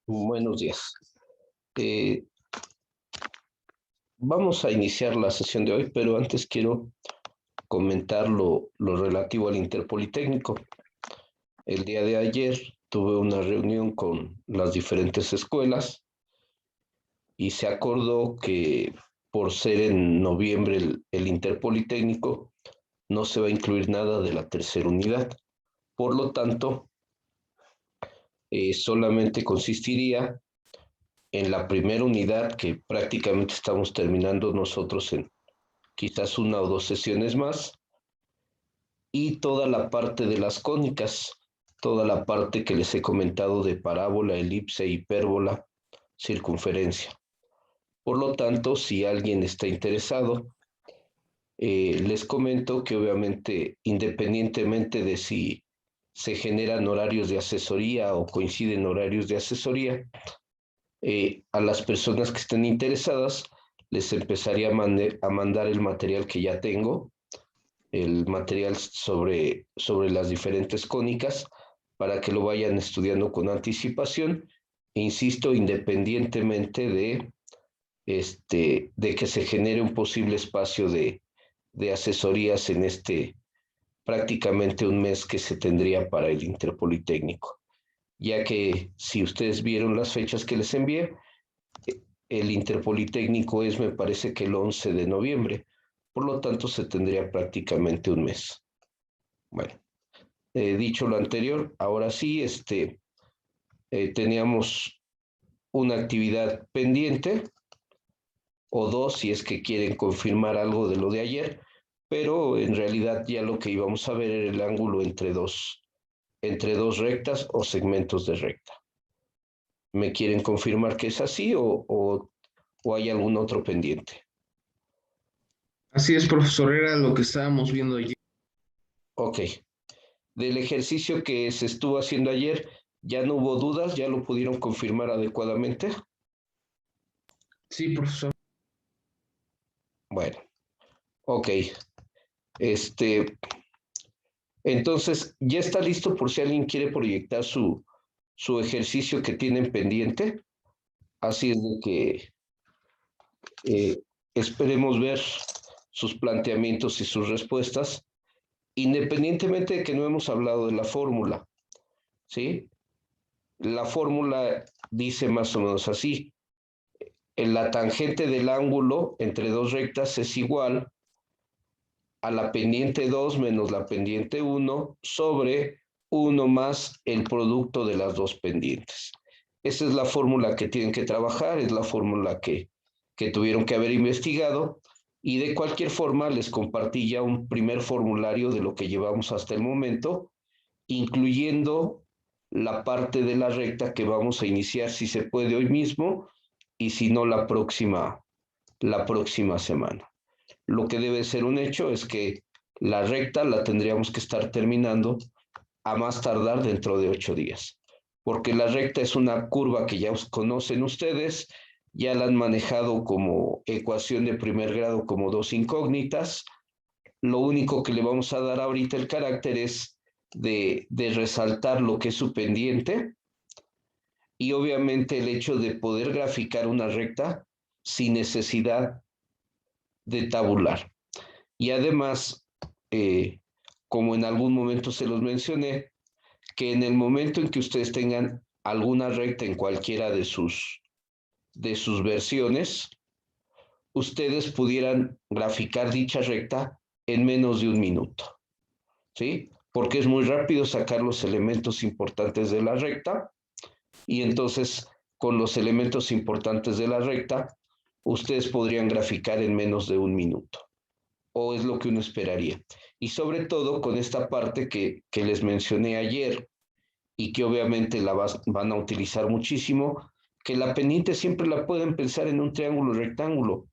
Buenos días. Eh, Vamos a iniciar la sesión de hoy, pero antes quiero comentar lo relativo al Interpolitécnico. El día de ayer tuve una reunión con las diferentes escuelas y se acordó que por ser en noviembre el Interpolitécnico no se va a incluir nada de la tercera unidad. Por lo tanto, solamente consistiría en la primera unidad que prácticamente estamos terminando nosotros en quizás una o dos sesiones más, y toda la parte de las cónicas, toda la parte que les he comentado de parábola, elipse, hipérbola, circunferencia. Por lo tanto, si alguien está interesado, les comento que obviamente, independientemente de si se generan horarios de asesoría o coinciden horarios de asesoría, a las personas que estén interesadas les empezaría a mandar el material que ya tengo, el material sobre las diferentes cónicas para que lo vayan estudiando con anticipación. E insisto, independientemente de que se genere un posible espacio de asesorías en este prácticamente un mes que se tendría para el Interpolitécnico, ya que si ustedes vieron las fechas que les envié, el Interpolitécnico es, me parece que el 11 de noviembre, por lo tanto se tendría prácticamente un mes. Bueno, dicho lo anterior, ahora sí, teníamos una actividad pendiente o dos si es que quieren confirmar algo de lo de ayer, pero en realidad ya lo que íbamos a ver era el ángulo entre dos rectas o segmentos de recta. ¿Me quieren confirmar que es así o hay algún otro pendiente? Así es, profesor, era lo que estábamos viendo ayer. Ok, del ejercicio que se estuvo haciendo ayer, ya no hubo dudas, ya lo pudieron confirmar adecuadamente. Sí, profesor. Bueno, ok. Este, entonces, ya está listo por si alguien quiere proyectar su ejercicio que tienen pendiente. Así es de que eh, esperemos ver sus planteamientos y sus respuestas, independientemente de que no hemos hablado de la fórmula, ¿sí? La fórmula dice más o menos así: en la tangente del ángulo entre dos rectas es igual a la pendiente 2 menos la pendiente 1 sobre 1 más el producto de las dos pendientes. Esa es la fórmula que tienen que trabajar, es la fórmula que tuvieron que haber investigado, y de cualquier forma les compartí ya un primer formulario de lo que llevamos hasta el momento, incluyendo la parte de la recta que vamos a iniciar si se puede hoy mismo y si no la próxima semana. Lo que debe ser un hecho es que la recta la tendríamos que estar terminando a más tardar dentro de 8 días, porque la recta es una curva que ya conocen ustedes, ya la han manejado como ecuación de primer grado como dos incógnitas. Lo único que le vamos a dar ahorita el carácter es de resaltar lo que es su pendiente, y obviamente el hecho de poder graficar una recta sin necesidad de tabular. Y además, eh, como en algún momento se los mencioné, que en el momento en que ustedes tengan alguna recta en cualquiera de sus versiones, ustedes pudieran graficar dicha recta en menos de un minuto, ¿sí? Porque es muy rápido sacar los elementos importantes de la recta, y entonces con los elementos importantes de la recta, ustedes podrían graficar en menos de un minuto, o es lo que uno esperaría. Y sobre todo con esta parte que les mencioné ayer y que obviamente van a utilizar muchísimo, que la pendiente siempre la pueden pensar en un triángulo rectángulo,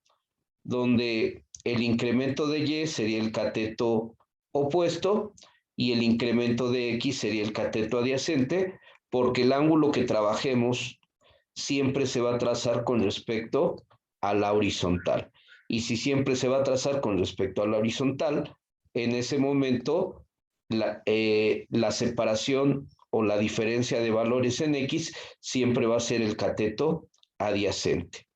donde el incremento de y sería el cateto opuesto y el incremento de x sería el cateto adyacente, porque el ángulo que trabajemos siempre se va a trazar con respecto a la horizontal. Y si siempre se va a trazar con respecto a la horizontal, en ese momento la separación o la diferencia de valores en X siempre va a ser el cateto adyacente.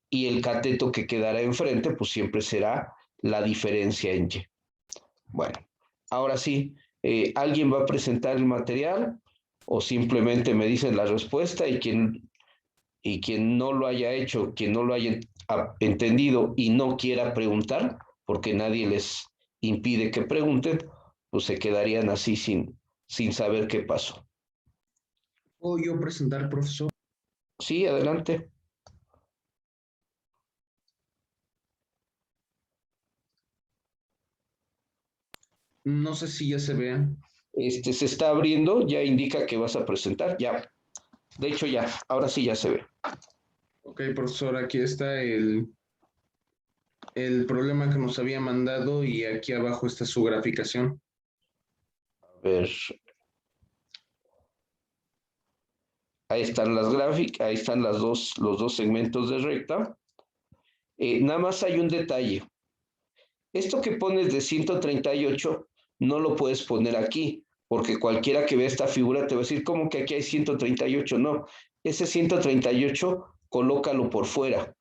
Y el cateto que quedará enfrente, pues siempre será la diferencia en Y. Bueno, ahora sí, ¿alguien va a presentar el material o simplemente me dicen la respuesta y quien no lo haya hecho, quien no lo haya entendido y no quiera preguntar, porque nadie les impide que pregunten, pues se quedarían así sin saber qué pasó? ¿Puedo yo presentar, profesor? Sí, adelante. No sé si ya se vea. Se está abriendo, ya indica que vas a presentar, ya. De hecho, ya, ahora sí ya se ve. Ok, profesor, aquí está el problema que nos había mandado y aquí abajo está su graficación. A ver. Ahí están las gráficas, ahí están los dos segmentos de recta. Nada más hay un detalle. Esto que pones de 138 no lo puedes poner aquí, porque cualquiera que vea esta figura te va a decir, ¿cómo que aquí hay 138? No, ese 138 colócalo por fuera.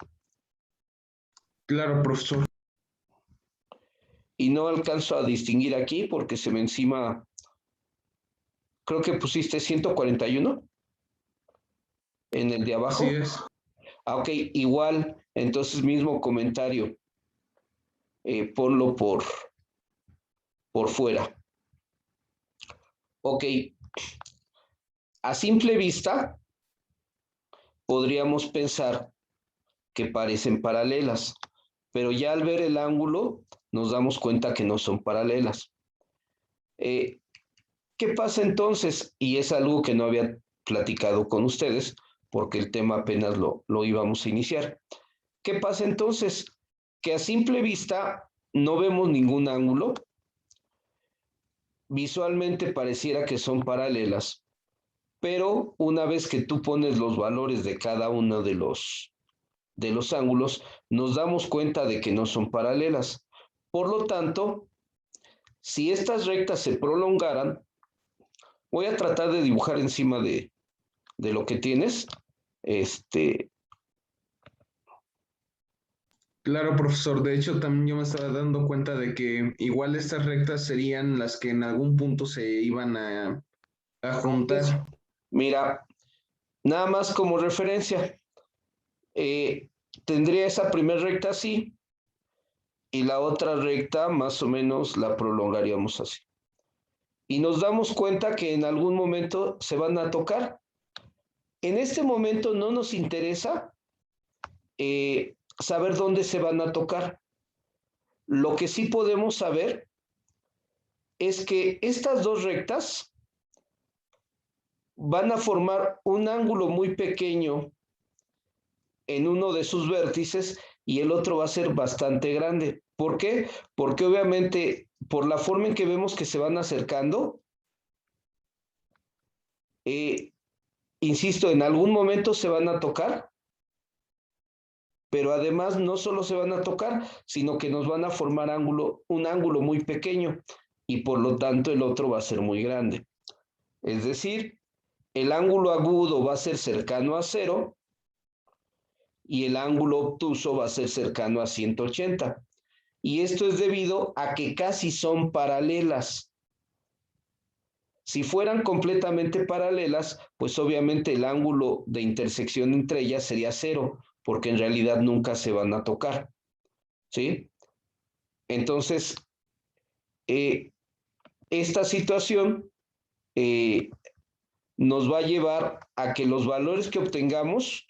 Claro, profesor. Y no alcanzo a distinguir aquí porque se me encima, creo que pusiste 141 en el de Así abajo. es. Ah, ok, igual, entonces mismo comentario, ponlo por fuera. Ok, a simple vista podríamos pensar que parecen paralelas, pero ya al ver el ángulo nos damos cuenta que no son paralelas. ¿Qué pasa entonces? Y es algo que no había platicado con ustedes porque el tema apenas lo íbamos a iniciar. ¿Qué pasa entonces? Que a simple vista no vemos ningún ángulo, visualmente pareciera que son paralelas, pero una vez que tú pones los valores de cada uno de los ángulos, nos damos cuenta de que no son paralelas. Por lo tanto, si estas rectas se prolongaran, voy a tratar de dibujar encima de lo que tienes. Claro, profesor. De hecho, también yo me estaba dando cuenta de que igual estas rectas serían las que en algún punto se iban a juntar. Mira, nada más como referencia, eh, tendría esa primera recta así y la otra recta más o menos la prolongaríamos así. Y nos damos cuenta que en algún momento se van a tocar. En este momento no nos interesa saber dónde se van a tocar. Lo que sí podemos saber es que estas dos rectas van a formar un ángulo muy pequeño en uno de sus vértices y el otro va a ser bastante grande. ¿Por qué? Porque obviamente por la forma en que vemos que se van acercando, insisto, en algún momento se van a tocar, pero además no solo se van a tocar, sino que nos van a formar un ángulo muy pequeño y por lo tanto el otro va a ser muy grande. Es decir, el ángulo agudo va a ser cercano a 0 y el ángulo obtuso va a ser cercano a 180. Y esto es debido a que casi son paralelas. Si fueran completamente paralelas, pues obviamente el ángulo de intersección entre ellas sería 0, porque en realidad nunca se van a tocar. ¿Sí? Entonces, esta situación nos va a llevar a que los valores que obtengamos,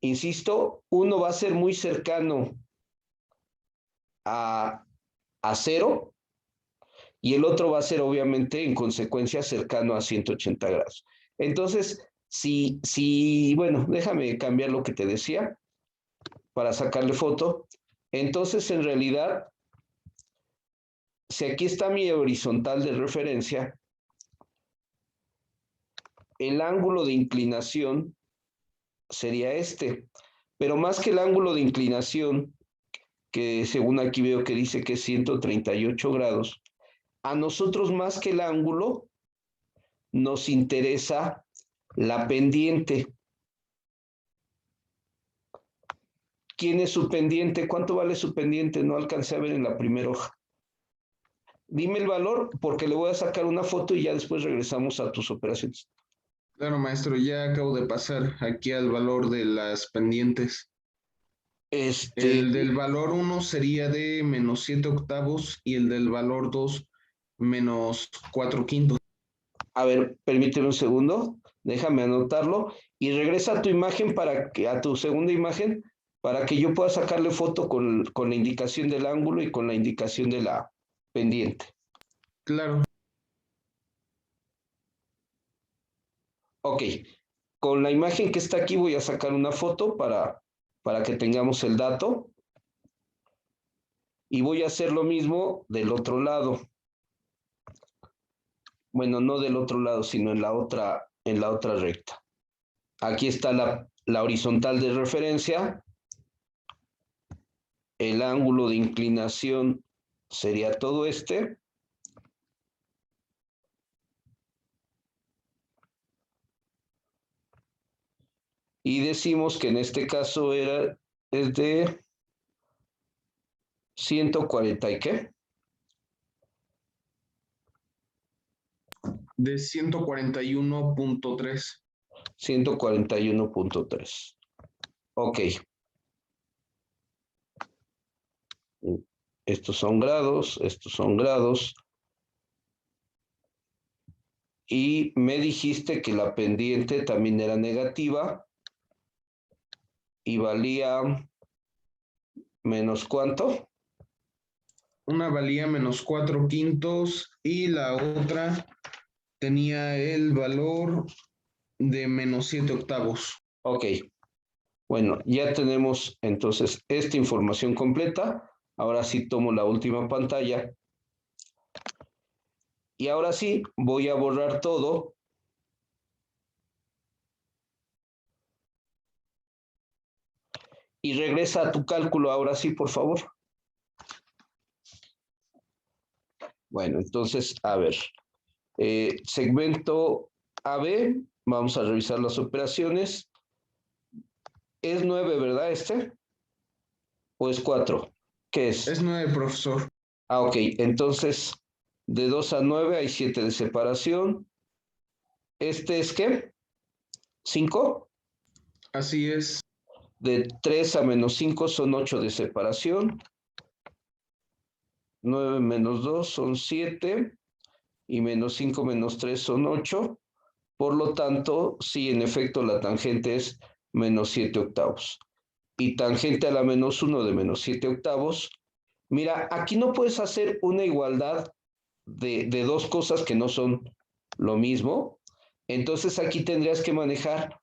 insisto, uno va a ser muy cercano a 0 y el otro va a ser obviamente en consecuencia cercano a 180 grados. Entonces, bueno, déjame cambiar lo que te decía para sacarle foto. Entonces, en realidad, si aquí está mi horizontal de referencia, el ángulo de inclinación sería este, pero más que el ángulo de inclinación, que según aquí veo que dice que es 138 grados, a nosotros más que el ángulo nos interesa la pendiente. ¿Quién es su pendiente? ¿Cuánto vale su pendiente? No alcancé a ver en la primera hoja. Dime el valor porque le voy a sacar una foto y ya después regresamos a tus operaciones. Claro, maestro, ya acabo de pasar aquí al valor de las pendientes. El del valor 1 sería de menos 7 octavos y el del valor 2 menos 4 quintos. A ver, permíteme un segundo, déjame anotarlo y regresa a tu imagen a tu segunda imagen para que yo pueda sacarle foto con la indicación del ángulo y con la indicación de la pendiente. Claro. Ok, con la imagen que está aquí voy a sacar una foto para que tengamos el dato. Y voy a hacer lo mismo del otro lado. Bueno, no del otro lado, sino en la otra recta. Aquí está la horizontal de referencia. El ángulo de inclinación sería todo este. Y decimos que en este caso es de 140 y qué. De 141.3. 141.3. Ok. Estos son grados, estos son grados. Y me dijiste que la pendiente también era negativa y valía menos ¿cuánto? Una valía menos 4 quintos y la otra tenía el valor de menos 7 octavos. Ok, bueno, ya tenemos entonces esta información completa. Ahora sí tomo la última pantalla. Y ahora sí voy a borrar todo. Y regresa a tu cálculo ahora sí, por favor. Bueno, entonces, a ver. Segmento AB, vamos a revisar las operaciones. Es 9, ¿verdad este? ¿O es 4? ¿Qué es? Es 9, profesor. Ah, ok. Entonces, de 2 a 9 hay 7 de separación. ¿Este es qué? ¿5? Así es. De 3 a menos 5 son 8 de separación. 9 menos 2 son 7. Y menos 5 menos 3 son 8. Por lo tanto, sí, en efecto, la tangente es menos 7 octavos. Y tangente a la menos 1 de menos 7 octavos. Mira, aquí no puedes hacer una igualdad de dos cosas que no son lo mismo. Entonces aquí tendrías que manejar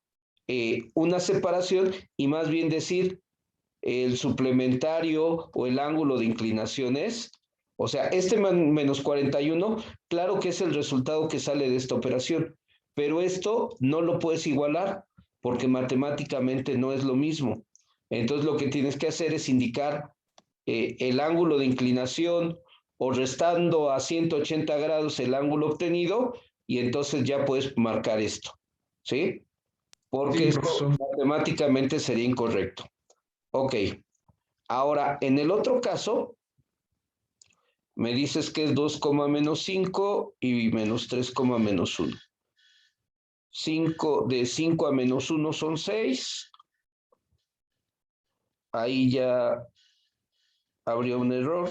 una separación y más bien decir el suplementario o el ángulo de inclinaciones. O sea, este menos 41, claro que es el resultado que sale de esta operación, pero esto no lo puedes igualar porque matemáticamente no es lo mismo. Entonces lo que tienes que hacer es indicar el ángulo de inclinación o restando a 180 grados el ángulo obtenido y entonces ya puedes marcar esto, ¿sí? Porque Sí, esto profesor. matemáticamente sería incorrecto. Ok, ahora en el otro caso, me dices que es 2, menos 5 y menos 3, menos 1. 5, de 5 a menos 1 son 6. Ahí ya habría un error.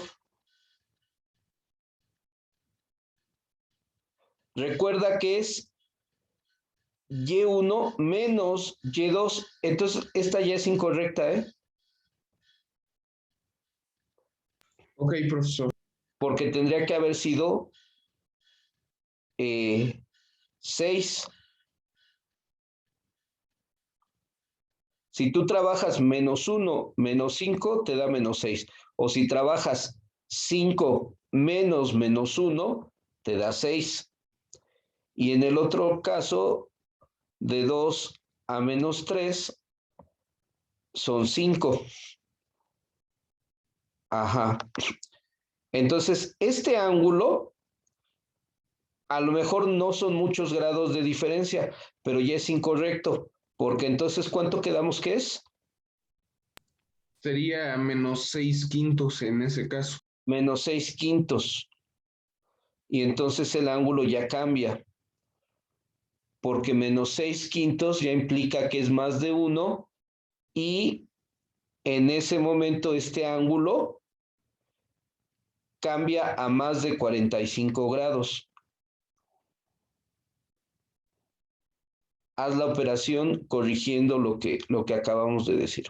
Recuerda que es Y1 menos Y2. Entonces, esta ya es incorrecta, ¿eh? Ok, profesor. Porque tendría que haber sido 6. Si tú trabajas menos 1, menos 5, te da menos 6. O si trabajas 5 menos 1, te da 6. Y en el otro caso, de 2 a menos 3, son 5. Ajá. Entonces, este ángulo A lo mejor no son muchos grados de diferencia, pero ya es incorrecto, porque entonces, ¿cuánto quedamos que es? Sería -6/5 en ese caso. -6/5. Y entonces el ángulo ya cambia, porque -6/5 ya implica que es más de 1 y en ese momento este ángulo cambia a más de 45 grados. Haz la operación corrigiendo lo que acabamos de decir.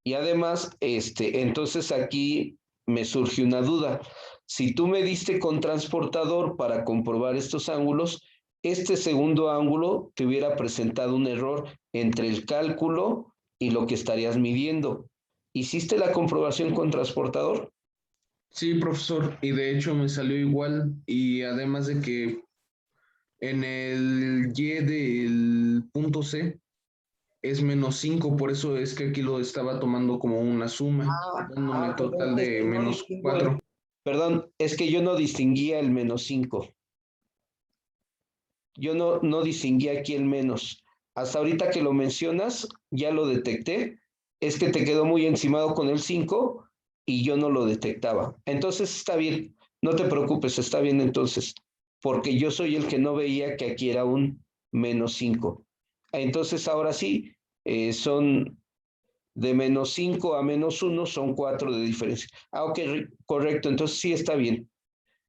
Y además, entonces aquí me surge una duda. Si tú me diste con transportador para comprobar estos ángulos, este segundo ángulo te hubiera presentado un error entre el cálculo y lo que estarías midiendo. ¿Hiciste la comprobación con transportador? Sí, profesor, y de hecho me salió igual, y además de que en el Y del punto C es -5, por eso es que aquí lo estaba tomando como una suma, dándome Perdón, total es de que no distingo -4. perdón, es que yo no distinguía el -5. Yo no distinguí aquí el menos. Hasta ahorita que lo mencionas, ya lo detecté. Es que te quedó muy encimado con el 5 y yo no lo detectaba. Entonces está bien, no te preocupes, está bien entonces, porque yo soy el que no veía que aquí era un -5. Entonces ahora sí, son de -5 a -1, son 4 de diferencia. Ok, correcto, entonces sí está bien.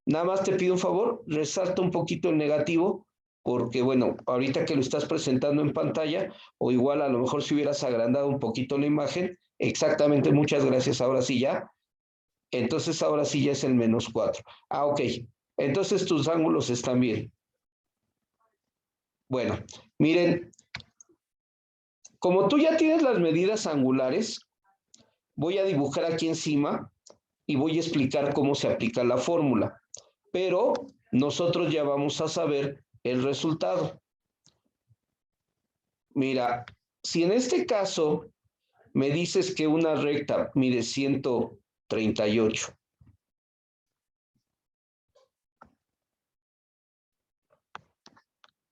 Nada más te pido un favor, resalta un poquito el negativo, porque bueno, ahorita que lo estás presentando en pantalla, o igual a lo mejor si hubieras agrandado un poquito la imagen, exactamente, muchas gracias, ahora sí ya. Entonces ahora sí ya es el -4. Ok, entonces tus ángulos están bien. Bueno, miren, como tú ya tienes las medidas angulares, voy a dibujar aquí encima y voy a explicar cómo se aplica la fórmula. Pero nosotros ya vamos a saber el resultado. Mira, si en este caso me dices que una recta mide 138,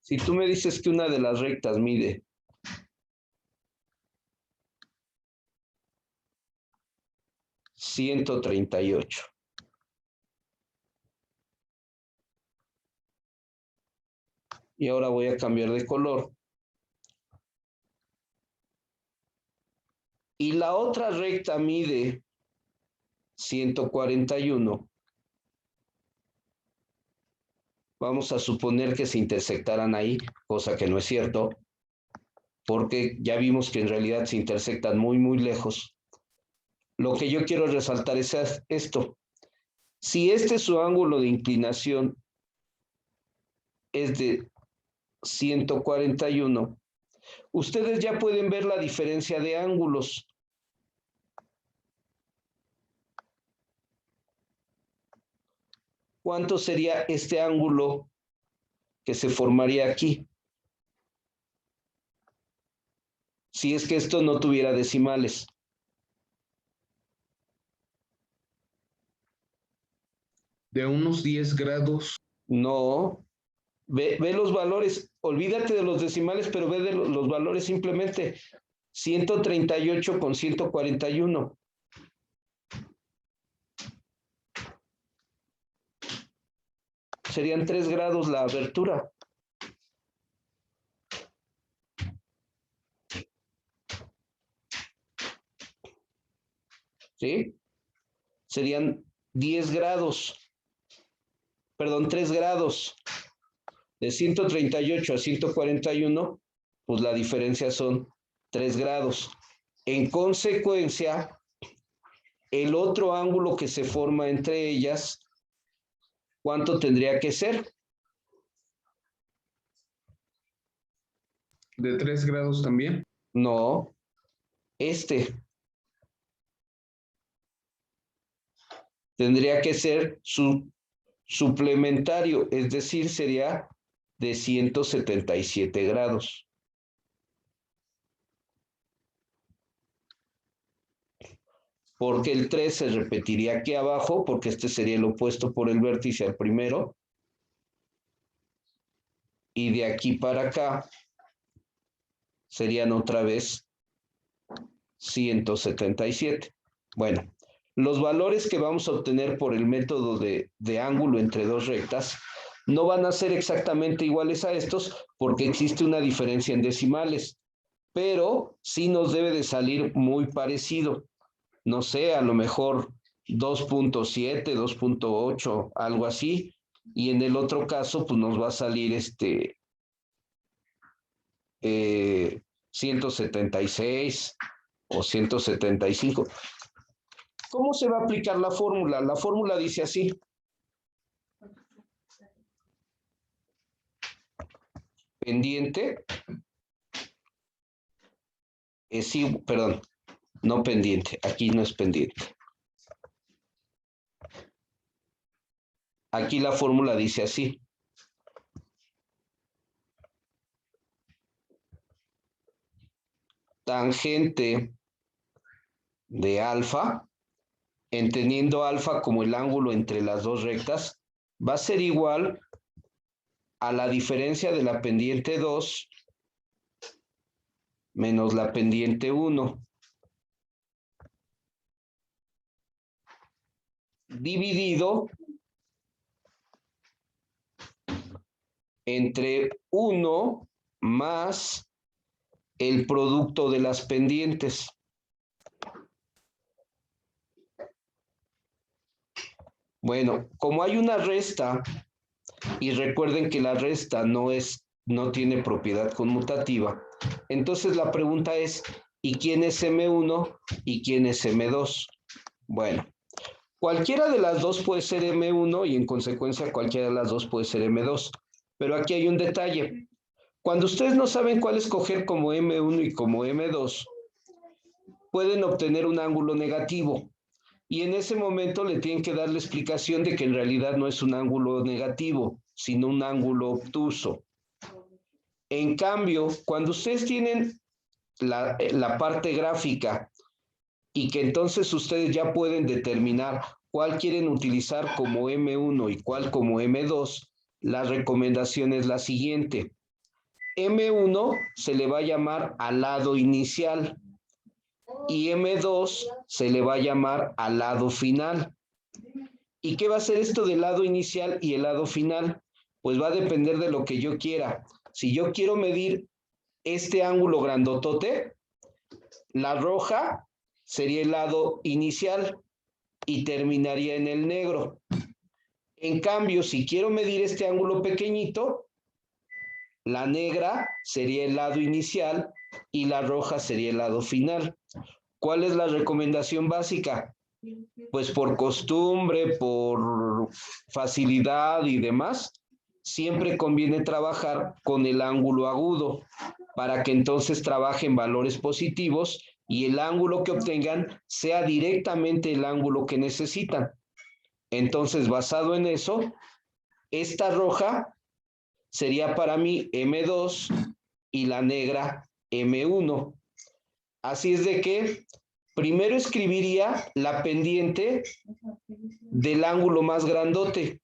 si tú me dices que una de las rectas mide 138, y ahora voy a cambiar de color, y la otra recta mide 141, vamos a suponer que se intersectaran ahí, cosa que no es cierto, porque ya vimos que en realidad se intersectan muy, muy lejos. Lo que yo quiero resaltar es esto. Si este es su ángulo de inclinación es de 141, ustedes ya pueden ver la diferencia de ángulos. ¿Cuánto sería este ángulo que se formaría aquí? Si es que esto no tuviera decimales. De unos 10 grados. No, ve los valores, olvídate de los decimales, pero ve de los valores simplemente. 138 con 141. Serían 3 grados la abertura. ¿Sí? Serían 10 grados, perdón, 3 grados. De 138 a 141, pues la diferencia son 3 grados. En consecuencia, el otro ángulo que se forma entre ellas, ¿cuánto tendría que ser? De 3 grados también. No, tendría que ser su suplementario, es decir, sería de 177 grados. porque el 3 se repetiría aquí abajo, porque este sería el opuesto por el vértice al primero. Y de aquí para acá serían otra vez 177. Bueno, los valores que vamos a obtener por el método de ángulo entre dos rectas no van a ser exactamente iguales a estos porque existe una diferencia en decimales, pero sí nos debe de salir muy parecido. No sé, a lo mejor 2.7, 2.8, algo así, y en el otro caso pues nos va a salir 176 o 175. ¿Cómo se va a aplicar la fórmula? La fórmula dice así. Pendiente es igual, perdón, no pendiente, aquí no es pendiente. Aquí la fórmula dice así. Tangente de alfa, entendiendo alfa como el ángulo entre las dos rectas, va a ser igual a la diferencia de la pendiente 2 menos la pendiente 1 dividido entre 1 más el producto de las pendientes. Bueno, como hay una resta, y recuerden que la resta no tiene propiedad conmutativa, entonces la pregunta es, ¿y quién es M1 y quién es M2? Bueno, cualquiera de las dos puede ser M1 y en consecuencia cualquiera de las dos puede ser M2, pero aquí hay un detalle. Cuando ustedes no saben cuál escoger como M1 y como M2, pueden obtener un ángulo negativo. Y en ese momento le tienen que dar la explicación de que en realidad no es un ángulo negativo, sino un ángulo obtuso. En cambio, cuando ustedes tienen la parte gráfica y que entonces ustedes ya pueden determinar cuál quieren utilizar como M1 y cuál como M2, la recomendación es la siguiente. M1 se le va a llamar al lado inicial y M2 se le va a llamar al lado final. ¿Y qué va a ser esto del lado inicial y el lado final? Pues va a depender de lo que yo quiera. Si yo quiero medir este ángulo grandotote, la roja sería el lado inicial y terminaría en el negro. En cambio, si quiero medir este ángulo pequeñito, la negra sería el lado inicial y la roja sería el lado final. ¿Cuál es la recomendación básica? Pues por costumbre, por facilidad y demás, siempre conviene trabajar con el ángulo agudo para que entonces trabajen valores positivos y el ángulo que obtengan sea directamente el ángulo que necesitan. Entonces, basado en eso, esta roja sería para mí M2 y la negra M1. Así es de que primero escribiría la pendiente del ángulo más grandote.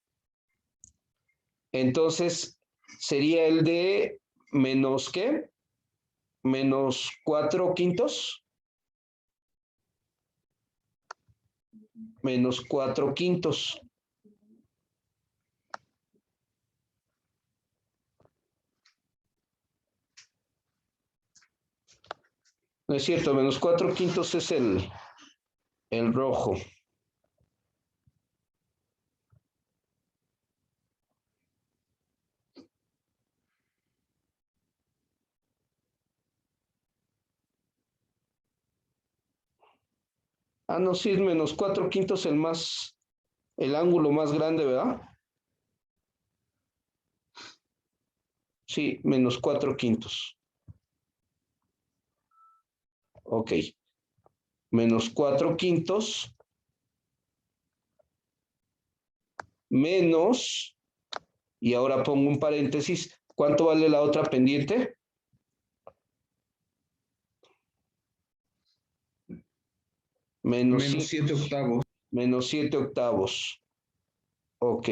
Entonces, sería el de menos, ¿qué? Menos 4/5. Menos 4/5. No es cierto, menos 4/5 es el rojo. Ah, no, sí, menos 4/5 el ángulo más grande, ¿verdad? Sí, menos 4/5. Ok. Menos 4/5 menos, y ahora pongo un paréntesis, ¿cuánto vale la otra pendiente? Menos 7 octavos. Menos 7 octavos. Ok.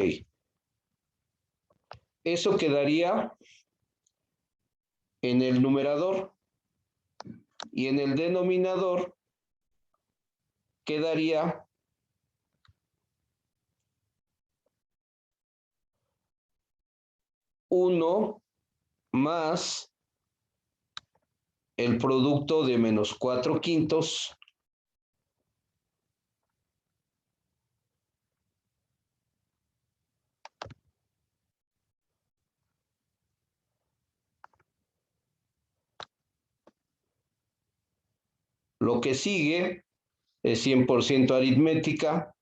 Eso quedaría en el numerador. Y en el denominador quedaría uno más el producto de menos 4 quintos Lo que sigue es 100% aritmética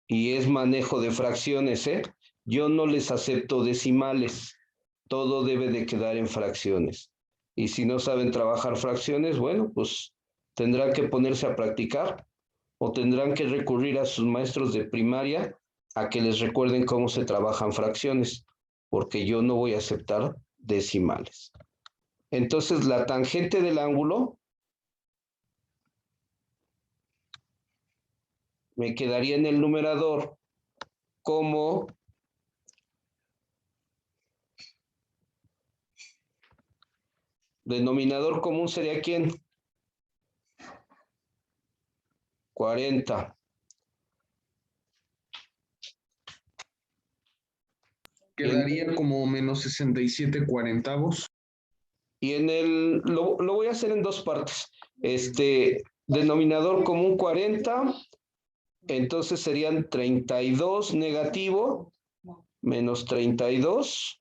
y es manejo de fracciones, ¿eh? Yo no les acepto decimales, todo debe de quedar en fracciones. Y si no saben trabajar fracciones, bueno, pues tendrán que ponerse a practicar o tendrán que recurrir a sus maestros de primaria a que les recuerden cómo se trabajan fracciones, porque yo no voy a aceptar decimales. Entonces, la tangente del ángulo me quedaría en el numerador como denominador común sería ¿quién? 40. Quedaría como menos 67 cuarentavos. Y en el, lo voy a hacer en dos partes. Denominador común 40, entonces serían 32 negativo menos 32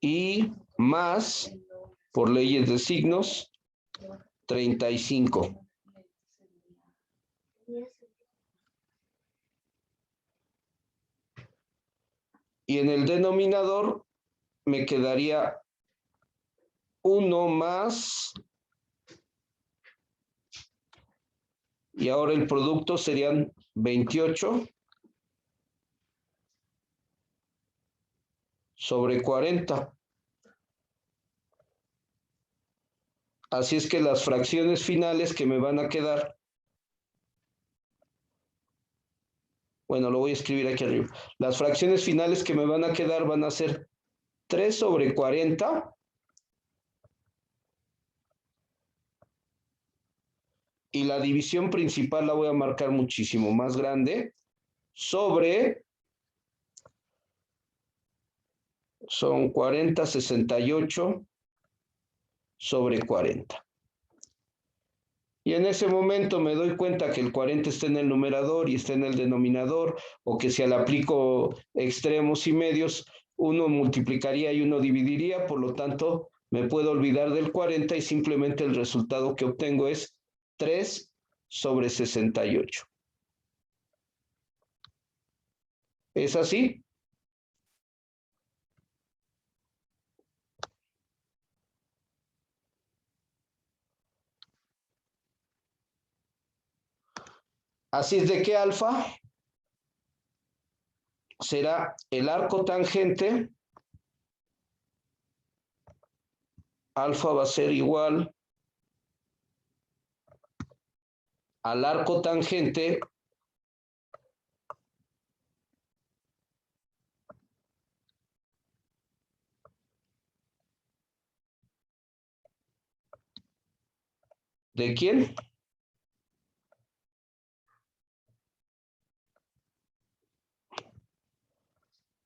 y más, por leyes de signos, 35. Y en el denominador me quedaría 1 más, y ahora el producto serían 28 sobre 40. Así es que las fracciones finales que me van a quedar, bueno, lo voy a escribir aquí arriba. Las fracciones finales que me van a quedar van a ser 3 sobre 40 y la división principal la voy a marcar muchísimo más grande sobre, son 40, 68 sobre 40. Y en ese momento me doy cuenta que el 40 está en el numerador y está en el denominador, o que si le aplico extremos y medios, uno multiplicaría y uno dividiría, por lo tanto, me puedo olvidar del 40 y simplemente el resultado que obtengo es 3 sobre 68. ¿Es así? Así es de que alfa será el arco tangente, alfa va a ser igual al arco tangente ¿de quién?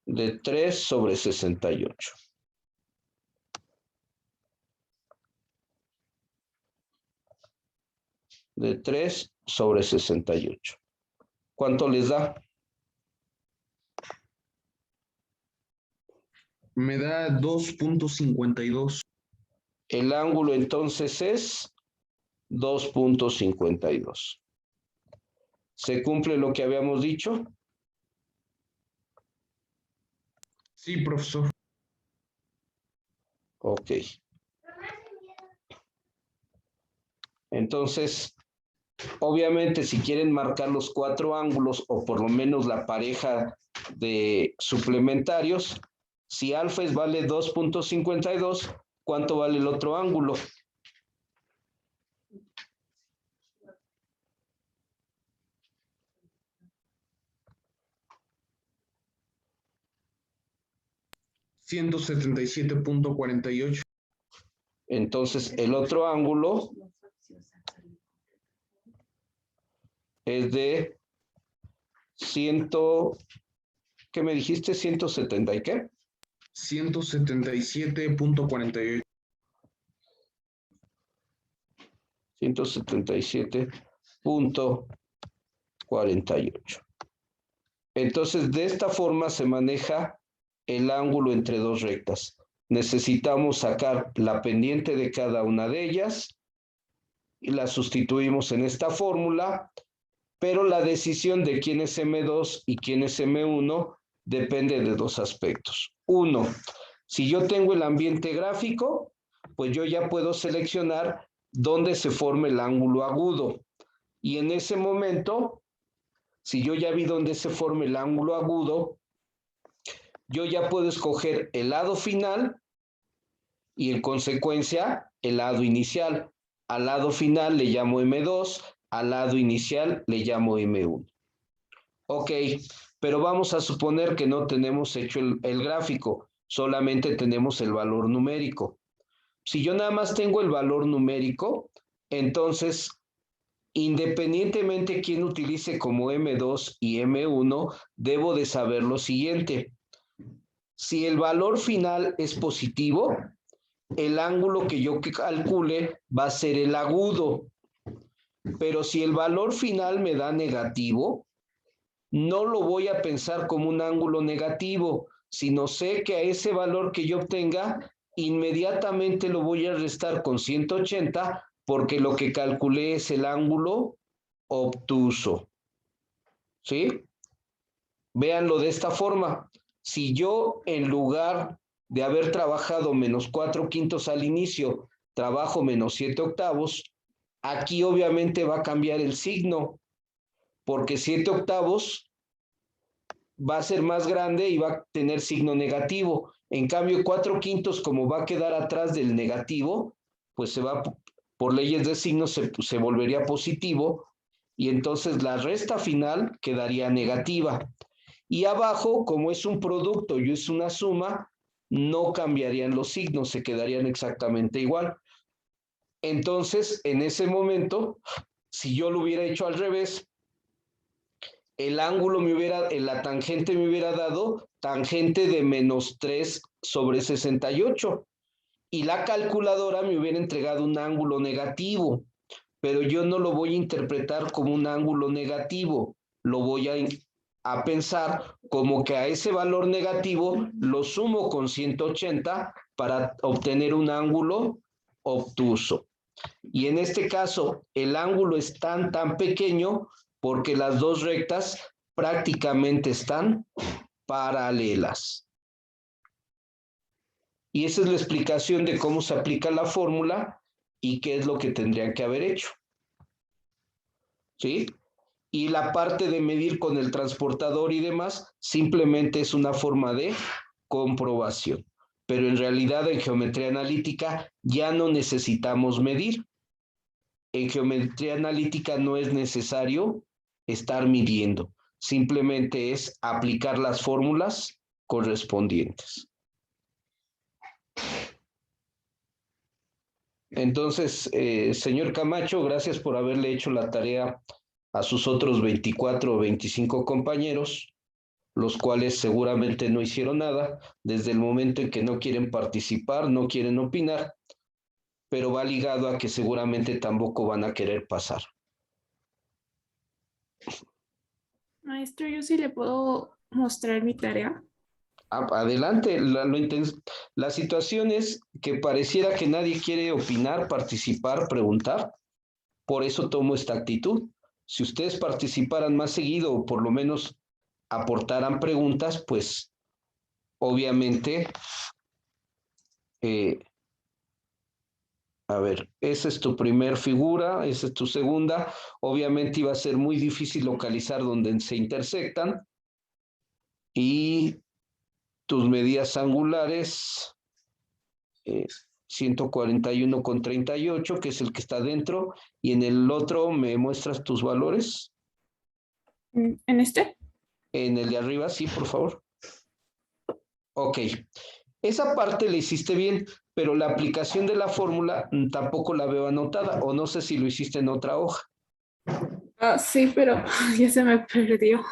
De 3 sobre 68. De 3 sobre 68. ¿Cuánto les da? Me da 2.52. El ángulo entonces es 2.52. ¿Se cumple lo que habíamos dicho? Sí, profesor. Ok. Entonces, obviamente, si quieren marcar los 4 ángulos o por lo menos la pareja de suplementarios, si alfa vale 2.52, ¿cuánto vale el otro ángulo? $177.48. Entonces, el otro ángulo es de ¿qué me dijiste? ¿170 y qué? 177.48. 177.48. Entonces, de esta forma se maneja el ángulo entre dos rectas. Necesitamos sacar la pendiente de cada una de ellas y la sustituimos en esta fórmula, pero la decisión de quién es M2 y quién es M1 depende de dos aspectos. Uno, si yo tengo el ambiente gráfico, pues yo ya puedo seleccionar dónde se forma el ángulo agudo. Y en ese momento, si yo ya vi dónde se forma el ángulo agudo, yo ya puedo escoger el lado final y en consecuencia el lado inicial. Al lado final le llamo M2, al lado inicial le llamo M1. Ok, pero vamos a suponer que no tenemos hecho el gráfico, solamente tenemos el valor numérico. Si yo nada más tengo el valor numérico, entonces, independientemente quién utilice como M2 y M1, debo de saber lo siguiente. Si el valor final es positivo, el ángulo que yo calcule va a ser el agudo. Pero si el valor final me da negativo, no lo voy a pensar como un ángulo negativo, sino sé que a ese valor que yo obtenga, inmediatamente lo voy a restar con 180 porque lo que calculé es el ángulo obtuso. ¿Sí? Véanlo de esta forma. Si yo, en lugar de haber trabajado menos 4/5 al inicio, trabajo menos 7/8, aquí obviamente va a cambiar el signo, porque 7/8 va a ser más grande y va a tener signo negativo. En cambio, 4/5, como va a quedar atrás del negativo, pues se va, por leyes de signos, se volvería positivo y entonces la resta final quedaría negativa. Y abajo, como es un producto y es una suma, no cambiarían los signos, se quedarían exactamente igual. Entonces, en ese momento, si yo lo hubiera hecho al revés, el ángulo la tangente me hubiera dado tangente de -3/68 y la calculadora me hubiera entregado un ángulo negativo, pero yo no lo voy a interpretar como un ángulo negativo, lo voy a pensar como que a ese valor negativo lo sumo con 180 para obtener un ángulo obtuso. Y en este caso, el ángulo es tan pequeño porque las dos rectas prácticamente están paralelas. Y esa es la explicación de cómo se aplica la fórmula y qué es lo que tendrían que haber hecho. ¿Sí? Y la parte de medir con el transportador y demás simplemente es una forma de comprobación. Pero en realidad en geometría analítica ya no necesitamos medir. En geometría analítica no es necesario estar midiendo, simplemente es aplicar las fórmulas correspondientes. Entonces, señor Camacho, gracias por haberle hecho la tarea a sus otros 24 o 25 compañeros, los cuales seguramente no hicieron nada desde el momento en que no quieren participar, no quieren opinar, pero va ligado a que seguramente tampoco van a querer pasar. Maestro, yo sí le puedo mostrar mi tarea. Adelante, la situación es que pareciera que nadie quiere opinar, participar, preguntar, por eso tomo esta actitud. Si ustedes participaran más seguido o por lo menos aportaran preguntas, pues obviamente, a ver, esa es tu primer figura, esa es tu segunda, obviamente iba a ser muy difícil localizar donde se intersectan y tus medidas angulares 141,38, que es el que está dentro, y en el otro me muestras tus valores. ¿En este? En el de arriba, sí, por favor. Ok. Esa parte le hiciste bien, pero la aplicación de la fórmula tampoco la veo anotada, o no sé si lo hiciste en otra hoja. Ah, sí, pero ya se me perdió.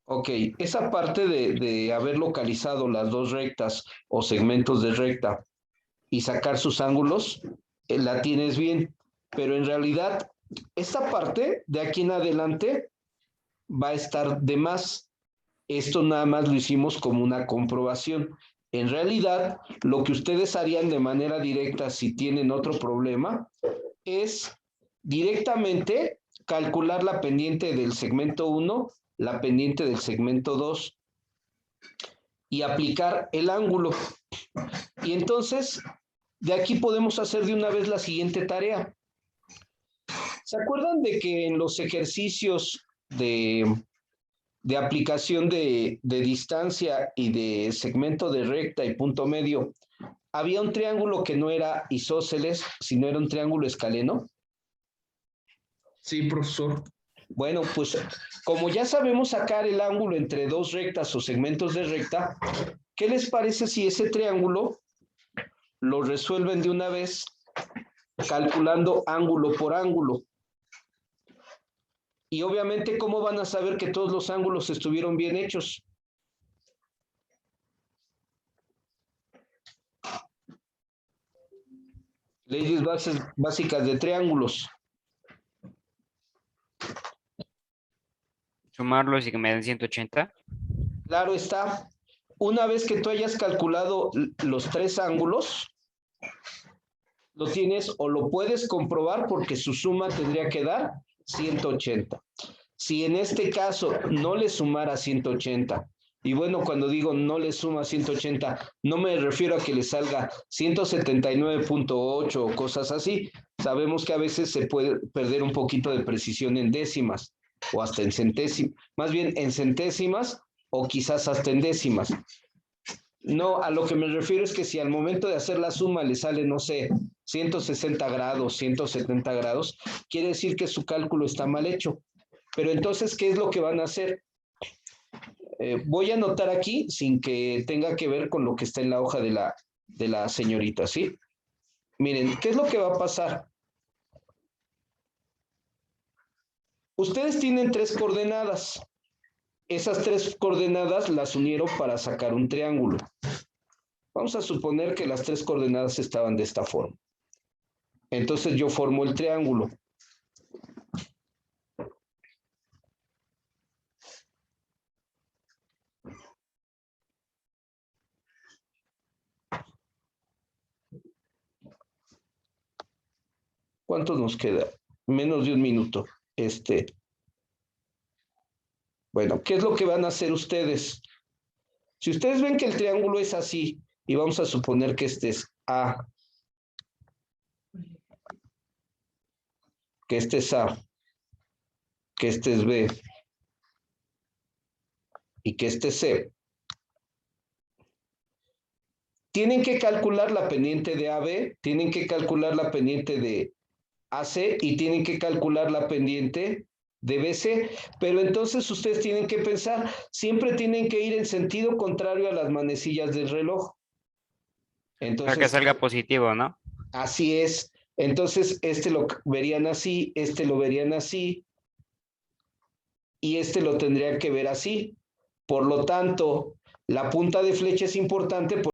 Ok, esa parte de haber localizado las dos rectas o segmentos de recta y sacar sus ángulos, la tienes bien, pero en realidad esta parte de aquí en adelante va a estar de más. Esto nada más lo hicimos como una comprobación. En realidad, lo que ustedes harían de manera directa si tienen otro problema es directamente calcular la pendiente del segmento 1, la pendiente del segmento 2 y aplicar el ángulo. Y entonces, de aquí podemos hacer de una vez la siguiente tarea. ¿Se acuerdan de que en los ejercicios de aplicación de distancia y de segmento de recta y punto medio, había un triángulo que no era isósceles, sino era un triángulo escaleno? Sí, profesor. Bueno, pues como ya sabemos sacar el ángulo entre dos rectas o segmentos de recta, ¿qué les parece si ese triángulo lo resuelven de una vez calculando ángulo por ángulo? Y obviamente, ¿cómo van a saber que todos los ángulos estuvieron bien hechos? Leyes básicas de triángulos. Sumarlos y que me den 180. Claro está. Una vez que tú hayas calculado los tres ángulos, lo tienes o lo puedes comprobar porque su suma tendría que dar 180. Si en este caso no le sumara 180, y bueno, cuando digo no le suma 180, no me refiero a que le salga 179.8 o cosas así. Sabemos que a veces se puede perder un poquito de precisión en décimas o hasta en centésimas, más bien en centésimas o quizás hasta en décimas. No, a lo que me refiero es que si al momento de hacer la suma le sale, no sé, 160 grados, 170 grados, quiere decir que su cálculo está mal hecho. Pero entonces, ¿qué es lo que van a hacer? Voy a anotar aquí sin que tenga que ver con lo que está en la hoja de la señorita, ¿sí? Miren, ¿qué es lo que va a pasar? Ustedes tienen tres coordenadas. Esas tres coordenadas las unieron para sacar un triángulo. Vamos a suponer que las tres coordenadas estaban de esta forma. Entonces yo formo el triángulo. ¿Cuánto nos queda? Menos de un minuto. Bueno, ¿qué es lo que van a hacer ustedes? Si ustedes ven que el triángulo es así, y vamos a suponer que este es A, que este es A, que este es B, y que este es C. Tienen que calcular la pendiente de AB, tienen que calcular la pendiente de AC y tienen que calcular la pendiente de BC, pero entonces ustedes tienen que pensar, siempre tienen que ir en sentido contrario a las manecillas del reloj. Entonces, Para que salga positivo, ¿no? así es. Entonces, este lo verían así, este lo verían así, y este lo tendrían que ver así. Por lo tanto, la punta de flecha es importante